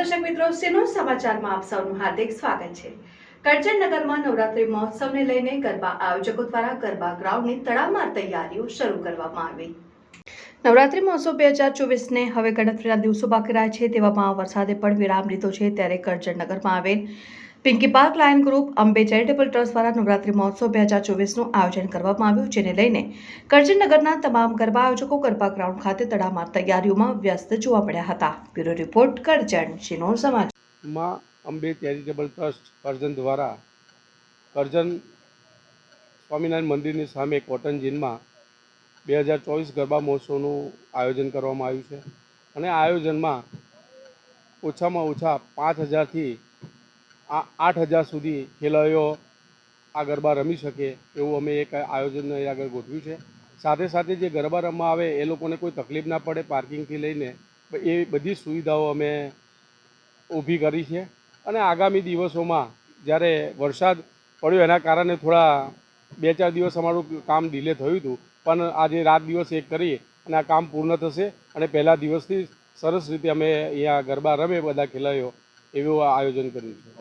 દર્શક મિત્રો, સિનોર સમાચારમાં આપ સૌનું હાર્દિક સ્વાગત છે। કરજણનગરમાં નવરાત્રી મહોત્સવને લઈને ગરબા આયોજકો દ્વારા ગરબા ગ્રાઉન્ડની તડામાર તૈયારીઓ શરૂ કરવામાં આવી। નવરાત્રી મહોત્સવ 2024ને હવે ગણતરીના દિવસો બાકી રહ્યા છે, તેવામાં વરસાદે પણ વિરામ લીધો છે। ત્યારે કરજણનગરમાં આવેલ Pinky park lion group Ambe charitable trust દ્વારા નવરાત્રી મહોત્સવ 2024નું આયોજન કરવામાં આવ્યું, જેને લઈને કરજણનગરના તમામ ગરબા આયોજકો ગરબા ગ્રાઉન્ડ ખાતે તડામાર તૈયારીઓમાં વ્યસ્ત જોવા મળ્યા હતા। બ્યુરો રિપોર્ટ, કરજણ સિનોર સમાચાર। માં અંબે ચેરિટેબલ ટ્રસ્ટ કરજણ દ્વારા કરજણ સ્વામિનારાયણ મંદિરની સામે કોટન જીનમાં 2024 ગરબા મહોત્સવનું આયોજન કરવામાં આવ્યું છે અને આ આયોજનમાં ઓછામાં ઓછા 5000થી 8000 સુધી ખેલાડીઓ આ ગરબા રમી શકે એવું અમે એક આયોજન આગળ ગોઠવ્યું છે। સાથે સાથે જે ગરબા રમવા આવે એ લોકોને કોઈ તકલીફ ના પડે, પાર્કિંગથી લઈને એ બધી સુવિધાઓ અમે ઊભી કરી છે અને આગામી દિવસોમાં જ્યારે વરસાદ પડ્યો એના કારણે થોડા 2-4 દિવસ અમારું કામ ડિલે થયું હતું, પણ આજે રાત દિવસ એક કરી અને આ કામ પૂર્ણ થશે અને પહેલા દિવસથી સરસ રીતે અમે અહીંયા ગરબા રમે બધા ખેલાડીઓ એવું આયોજન કર્યું છે।